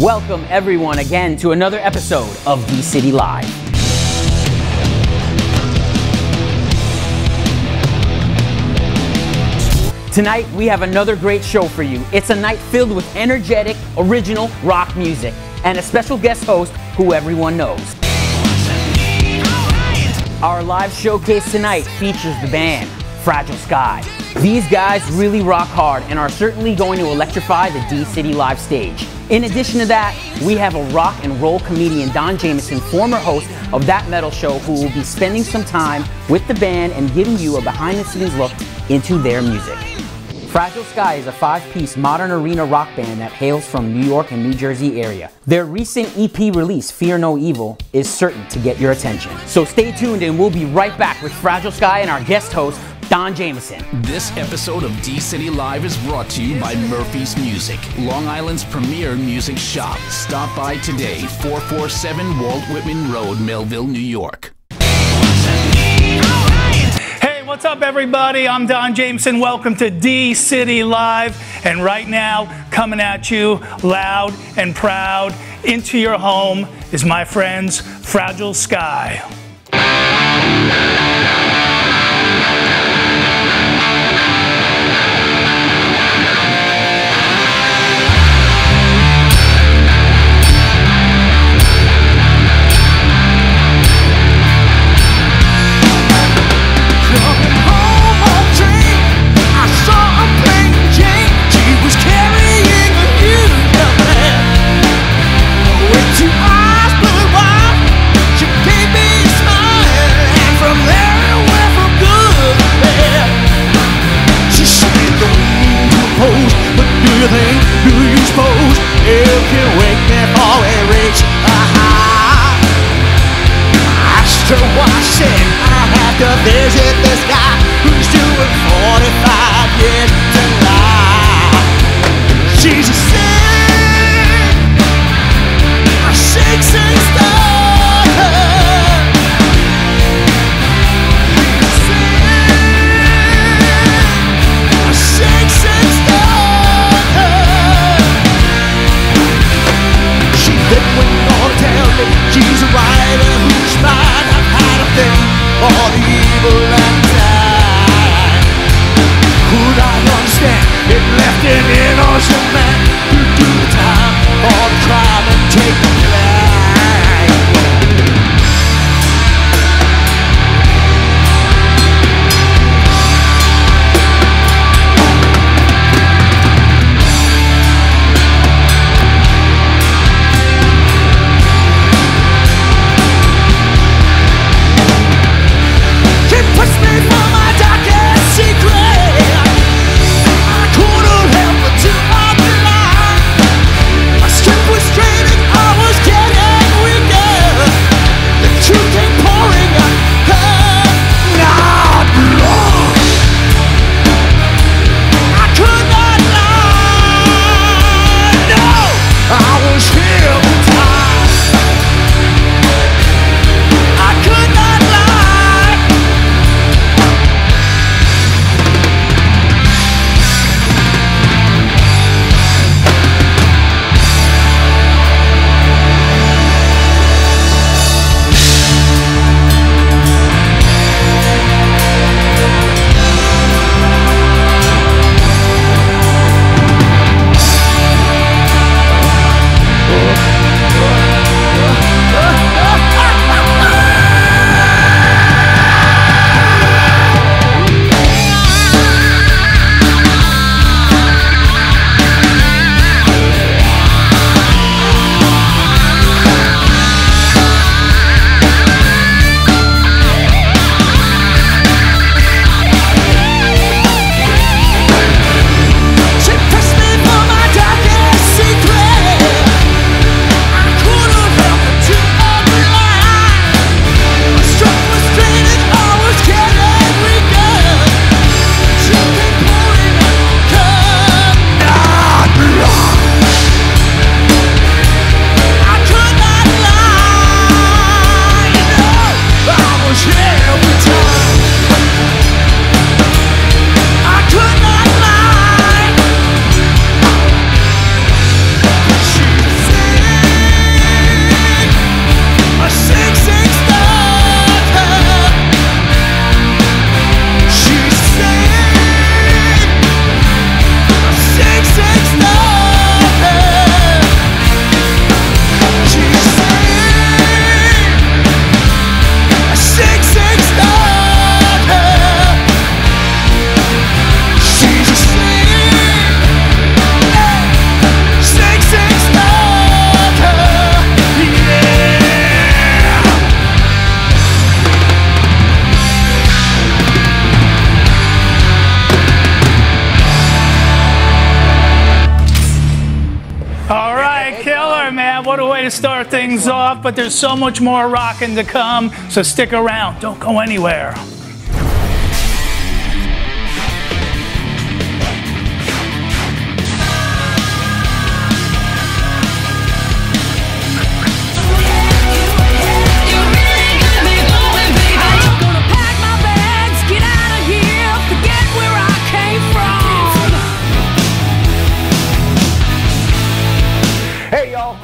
Welcome everyone again to another episode of D-City Live. Tonight we have another great show for you. It's a night filled with energetic, original rock music and a special guest host who everyone knows. Our live showcase tonight features the band Fragile Sky. These guys really rock hard and are certainly going to electrify the D-City Live stage. In addition to that, we have a rock and roll comedian, Don Jamieson, former host of That Metal Show, who will be spending some time with the band and giving you a behind-the-scenes look into their music. Fragile Sky is a 5-piece modern arena rock band that hails from New York and New Jersey area. Their recent EP release, Fear No Evil, is certain to get your attention. So stay tuned and we'll be right back with Fragile Sky and our guest host, Don Jamieson. This episode of D-City Live is brought to you by Murphy's Music, Long Island's premier music shop. Stop by today, 447 Walt Whitman Road, Melville, New York. Hey, what's up everybody? I'm Don Jamieson. Welcome to D-City Live. And right now, coming at you loud and proud into your home is my friends, Fragile Sky. Visit this guy who's doing 45 years to life. She's a shakes and stars. Shakes and stars. She didn't gonna tell me she's a writer who's mine. I've had a thing for the evil All right, killer, man. What a way to start things off. But there's so much more rocking to come, so stick around. Don't go anywhere.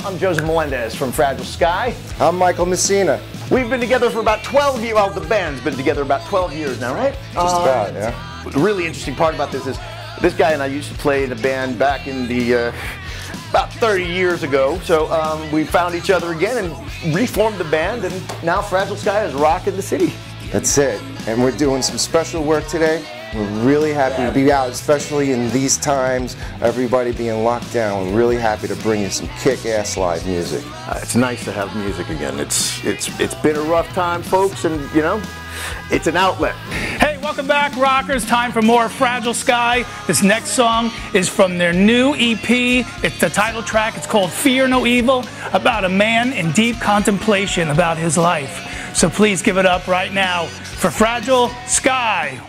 I'm Joseph Melendez from Fragile Sky. I'm Michael Messina. We've been together for about 12 years. Well, the band's been together about 12 years now, right? Just about, yeah. The really interesting part about this is this guy and I used to play in a band back in the about 30 years ago. So we found each other again and reformed the band, and now Fragile Sky is rocking the city. That's it. And we're doing some special work today. We're really happy to be out, especially in these times, everybody being locked down. We're really happy to bring you some kick-ass live music. It's nice to have music again. It's been a rough time, folks, and you know, it's an outlet. Hey, welcome back, rockers. Time for more Fragile Sky. This next song is from their new EP. It's the title track. It's called Fear No Evil, about a man in deep contemplation about his life. So please give it up right now for Fragile Sky.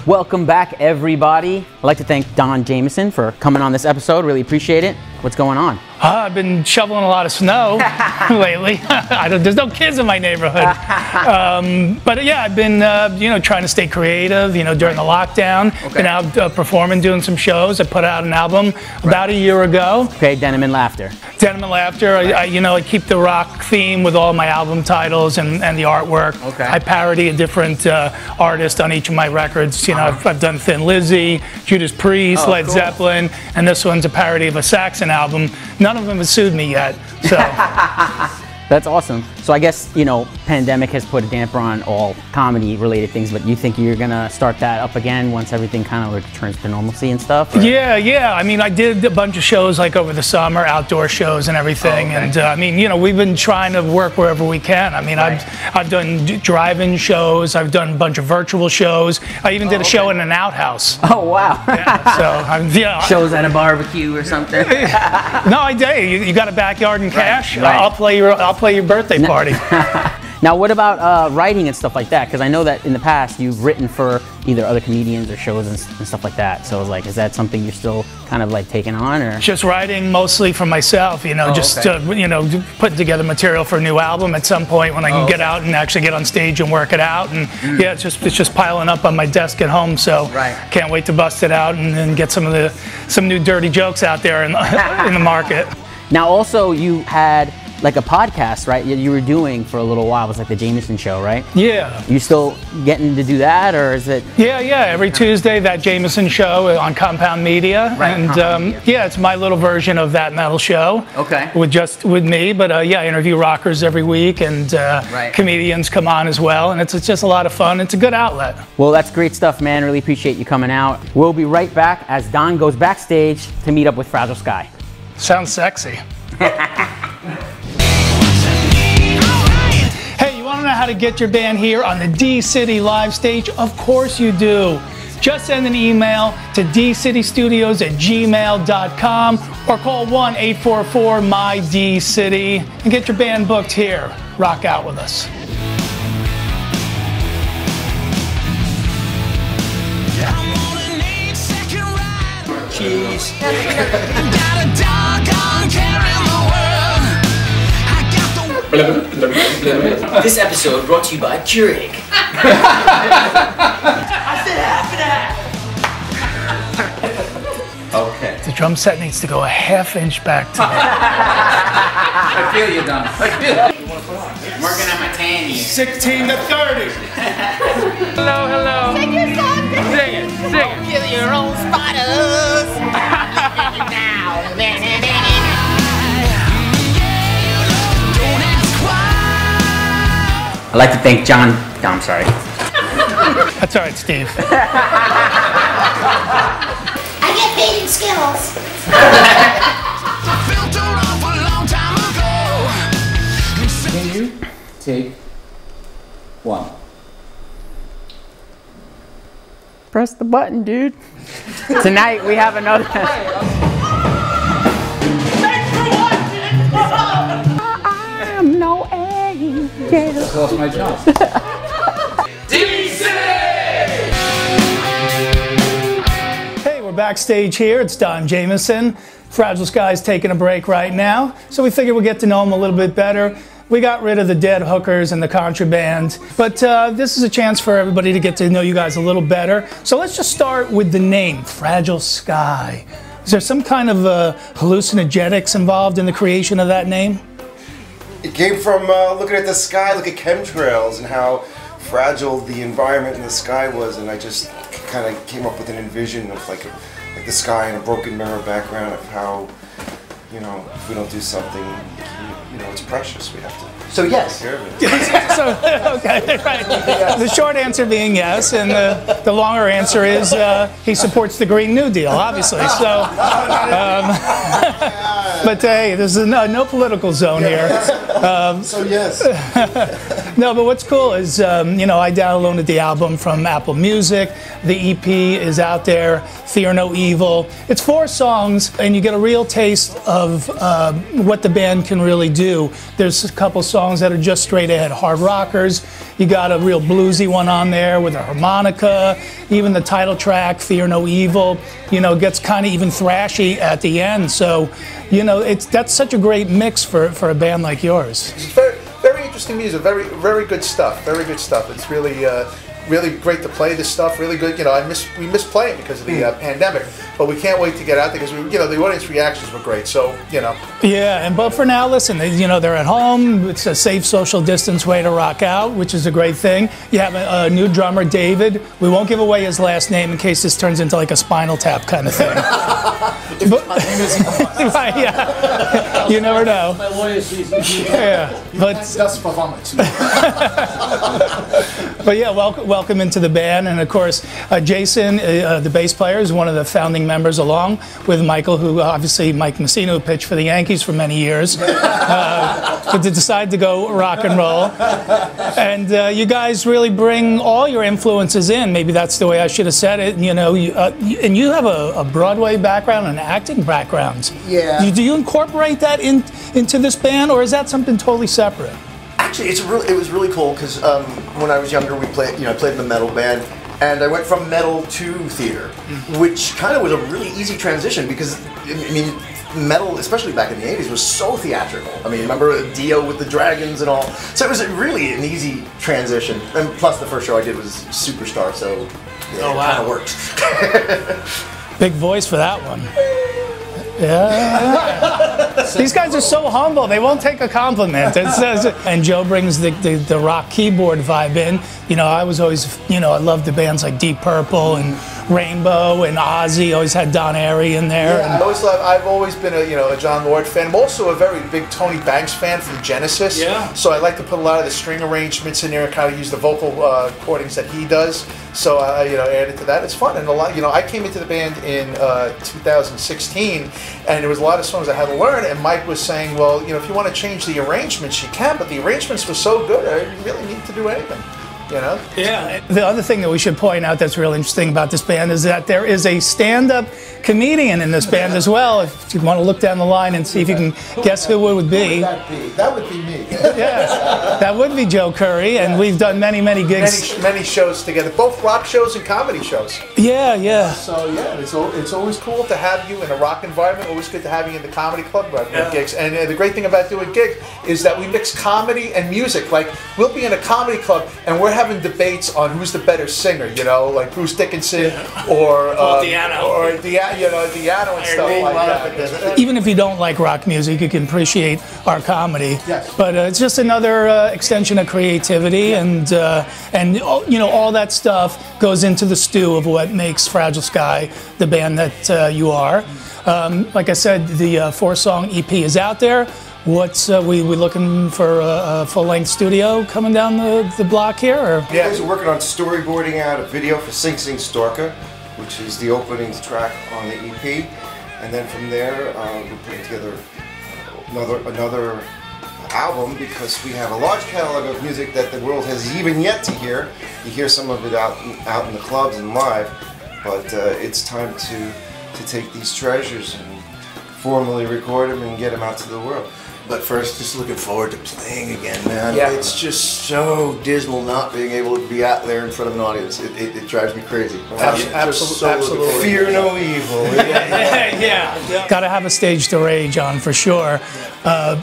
Welcome back, everybody. I'd like to thank Don Jamieson for coming on this episode. Really appreciate it. What's going on? I've been shoveling a lot of snow lately. There's no kids in my neighborhood. But yeah, I've been, trying to stay creative, during the lockdown. Okay. Been out performing, doing some shows. I put out an album about a year ago. Okay, Denim and Laughter. Denim and Laughter. I keep the rock theme with all my album titles and the artwork. Okay. I parody a different artist on each of my records. I've done Thin Lizzy, Judas Priest, Led cool. Zeppelin, and this one's a parody of a Saxon album. None of them have sued me yet, so. That's awesome. So I guess, pandemic has put a damper on all comedy-related things, but you think you're going to start that up again once everything kind of returns to normalcy and stuff? Or? Yeah. I mean, I did a bunch of shows like over the summer, outdoor shows and everything. Oh, okay. And, we've been trying to work wherever we can. I mean, Right. I've done drive-in shows. I've done a bunch of virtual shows. I even did a show in an outhouse. Oh, wow. So, Shows at a barbecue or something? No, I did. You got a backyard and cash? right. I'll play your birthday party. Now, what about writing and stuff like that? Because I know that in the past you've written for either other comedians or shows and stuff like that. So, is that something you're still kind of taking on, or? Just writing mostly for myself, putting together material for a new album at some point when I can get out and actually get on stage and work it out. And yeah, it's just piling up on my desk at home. So Right. can't wait to bust it out and then get some new dirty jokes out there in the market. Now, also, you had a podcast, right? You were doing for a little while. It was like the Jamieson Show, right? Yeah. You still getting to do that, or is it? Yeah. Every Tuesday, that Jameson Show on Compound Media, Right, and Compound Media. yeah, it's my little version of That Metal Show. Okay. With me, but I interview rockers every week, and Right. comedians come on as well, and it's just a lot of fun. It's a good outlet. Well, that's great stuff, man. Really appreciate you coming out. We'll be right back as Don goes backstage to meet up with Fragile Sky. Sounds sexy. Hey, you want to know how to get your band here on the D-City Live stage? Of course you do. Just send an email to dcitystudios@gmail.com or call 1-844-MY-D-City and get your band booked here. Rock out with us. Cheese. This episode brought to you by Keurig. Okay. The drum set needs to go a half inch back to me. I feel you, Don. I feel you. I'm working on my tan here. 16 to 30. Hello. Sing your song. Sing it. Kill your own spiders. I'd like to thank John. No, I'm sorry. That's all right, Steve. I get paid in Skittles. Take one. Press the button, dude. Tonight we have another. I am no angel. Lost my job. Hey, we're backstage here. It's Don Jamieson. Fragile Sky's taking a break right now, so we figured we'd get to know him a little bit better. We got rid of the dead hookers and the contraband, but this is a chance for everybody to get to know you guys a little better. So let's just start with the name, Fragile Sky. Is there some kind of hallucinogenics involved in the creation of that name? It came from looking at the sky, look at chemtrails and how fragile the environment in the sky was, and I just kind of came up with an envision of like the sky and a broken mirror background of how, if we don't do something, it's precious. We have to. So yes. Take care of it. So, okay, right. The short answer being yes, and the longer answer is he supports the Green New Deal, obviously. So, But hey, there's no political zone here. So yes. No, but what's cool is, you know, I downloaded the album from Apple Music. The EP is out there, Fear No Evil. It's 4 songs, and you get a real taste of what the band can really do. There's a couple songs that are just straight ahead hard rockers. You got a real bluesy one on there with a harmonica. Even the title track, Fear No Evil, you know, gets kind of even thrashy at the end. So, you know, that's such a great mix for a band like yours. It's very interesting music, very good stuff, very good stuff. It's really really great to play this stuff. Really good. You know, we miss playing because of the pandemic, but we can't wait to get out there because you know the audience reactions were great. So you know. Yeah, but for now, listen. You know, they're at home. It's a safe social distance way to rock out, which is a great thing. You have a new drummer, David. We won't give away his last name in case this turns into like a Spinal Tap kind of thing. Right? Yeah. You never know. My lawyer sees it. Yeah, but That's performance. But yeah, welcome into the band, and of course, Jason, the bass player, is one of the founding members, along with Michael, who obviously Mike Messina, who pitched for the Yankees for many years, but to decide to go rock and roll. And you guys really bring all your influences in. Maybe that's the way I should have said it. You know, and you have a Broadway background and an acting background. Yeah. Do you incorporate that into this band, or is that something totally separate? Actually, it was really cool because when I was younger, I played in the metal band, and I went from metal to theater, which kind of was a really easy transition because I mean, metal, especially back in the '80s, was so theatrical. I mean, remember Dio with the dragons and all. So it was really an easy transition. And plus, the first show I did was Superstar, so yeah, it kind of worked. Big voice for that one. Yeah. These guys are so humble. They won't take a compliment. And Joe brings the rock keyboard vibe in. You know, I was always, you know, I loved the bands like Deep Purple and Rainbow and Ozzy. Always had Don Airey in there. Yeah, I've always been a John Lord fan. I'm also a very big Tony Banks fan from Genesis. Yeah. So I like to put a lot of the string arrangements in there and kind of use the vocal recordings that he does. So I added to that. It's fun, and a lot. You know, I came into the band in 2016, and there was a lot of songs I had to learn. And Mike was saying, well, you know, if you want to change the arrangements, you can, but the arrangements were so good, I didn't really need to do anything. You know? Yeah. The other thing that we should point out that's really interesting about this band is that there is a stand-up comedian in this band as well. If you want to look down the line and see if you can guess who it would be. That would be me. Yeah, that would be Joe Curry, and we've done many gigs. Many shows together, both rock shows and comedy shows. Yeah. So yeah, it's always cool to have you in a rock environment. Always good to have you in the comedy club with gigs. And the great thing about doing gigs is that we mix comedy and music. Like we'll be in a comedy club and we're having debates on who's the better singer. You know, like Bruce Dickinson or Diano and stuff like that. Even if you don't like rock music, you can appreciate our comedy. Yes. But it's just another extension of creativity, and you know, all that stuff goes into the stew of what makes Fragile Sky the band that you are. Like I said, the 4-song EP is out there. What's we looking for a full-length studio coming down the block here? Or? Yeah, so we're working on storyboarding out a video for Sing Sing Stalker, which is the opening track on the EP, and then from there we're putting together another album because we have a large catalog of music that the world has even yet to hear. You hear some of it out in the clubs and live, but it's time to take these treasures and formally record them and get them out to the world. But first, just looking forward to playing again, man. Yeah. It's just so dismal not being able to be out there in front of an audience. It drives me crazy. Absolutely. Fear no evil. Yeah. Got to have a stage to rage on for sure.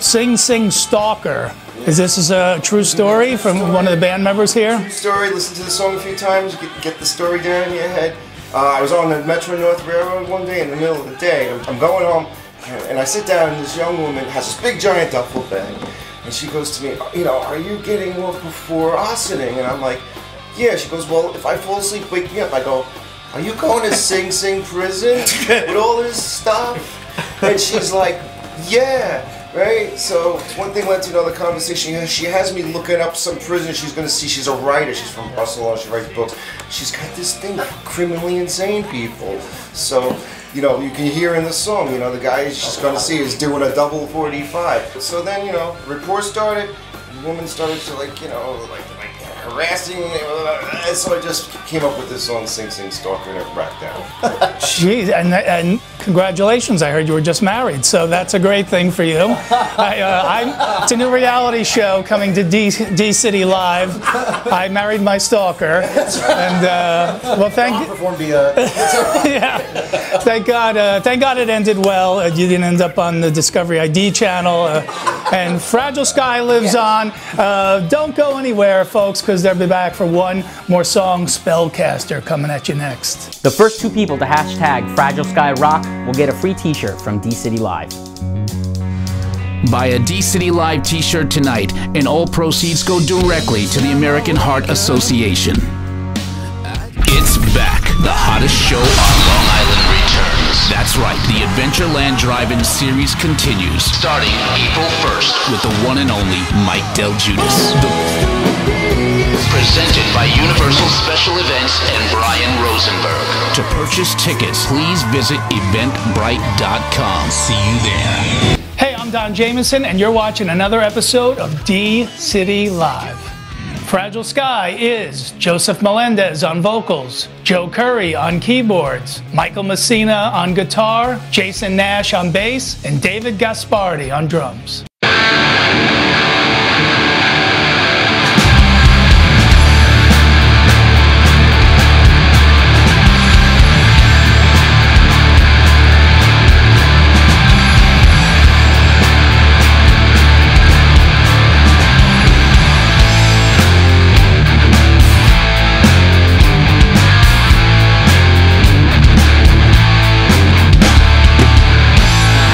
Sing Sing Stalker. Is this a true story from one of the band members here? True story. Listen to the song a few times. Get the story down in your head. I was on the Metro North Railroad one day in the middle of the day. I'm going home. And I sit down, and this young woman has this big giant duffel bag, and she goes to me, you know, are you getting up before auditioning? And I'm like, yeah. She goes, well, if I fall asleep, wake me up. I go, are you going to Sing Sing prison with all this stuff? And she's like, yeah, right? So one thing led to another conversation. She has me looking up some prison she's going to see. She's a writer. She's from Barcelona. She writes books. She's got this thing for criminally insane people. So you know, you can hear in the song, you know, the guy she's going to see is doing a double 45. So then, you know, report started, the woman started to like, you know, like harassing, and so I just came up with this song, Sing Sing Stalker, and it racked down. Jeez, and congratulations, I heard you were just married, so that's a great thing for you. It's a new reality show coming to D-City Live. I married my stalker, and well, thank God it ended well. You didn't end up on the Discovery ID channel, and Fragile Sky lives on. Don't go anywhere, folks, because they'll be back for one more song, Spellcaster, coming at you next. The first 2 people to hashtag Fragile Sky Rock will get a free t-shirt from D-City Live. Buy a D-City Live t-shirt tonight, and all proceeds go directly to the American Heart Association. It's back. The hottest show on Long Island returns. That's right, the Adventureland Drive-In series continues, starting April 1st with the one and only Mike Del Giudice. Presented by Universal Special Events and Brian Rosenberg. To purchase tickets, please visit eventbrite.com. See you there. Hey, I'm Don Jamieson, and you're watching another episode of D-City Live. Fragile Sky is Joseph Melendez on vocals, Joe Curry on keyboards, Michael Messina on guitar, Jason Nash on bass, and David Gaspardi on drums.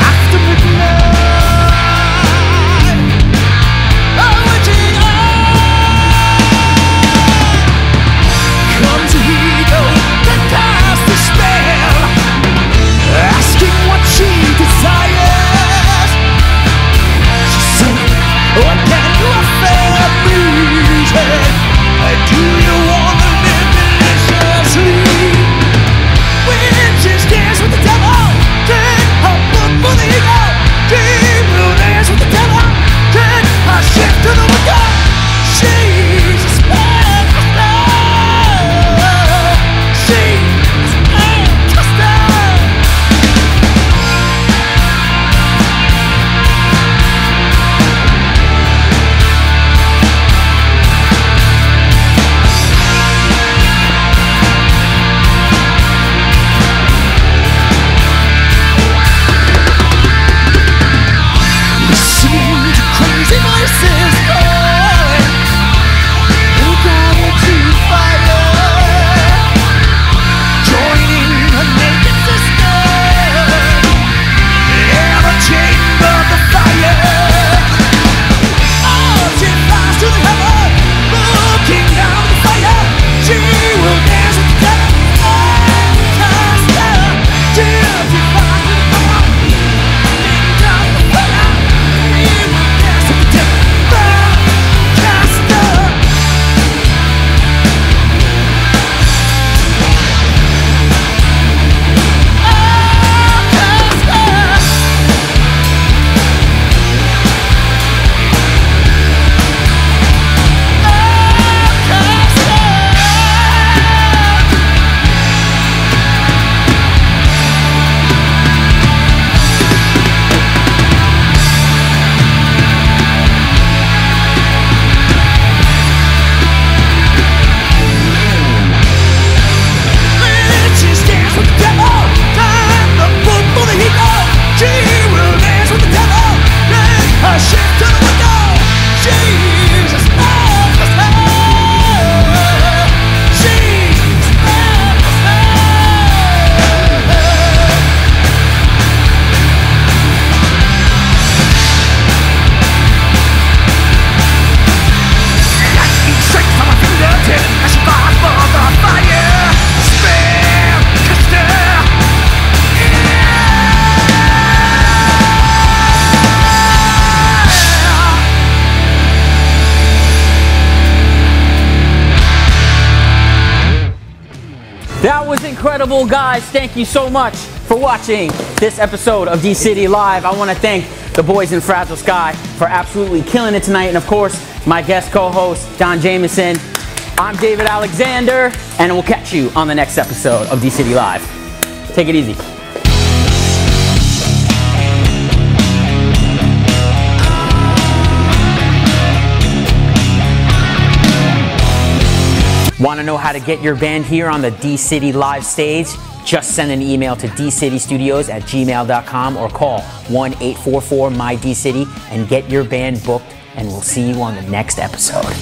After That was incredible, guys. Thank you so much for watching this episode of D-City Live. I want to thank the boys in Fragile Sky for absolutely killing it tonight. And of course, my guest co-host, Don Jamieson. I'm David Alexander, and we'll catch you on the next episode of D-City Live. Take it easy. Want to know how to get your band here on the D-City Live stage? Just send an email to dcitystudios@gmail.com or call 1-844-MY-DCity and get your band booked, and we'll see you on the next episode.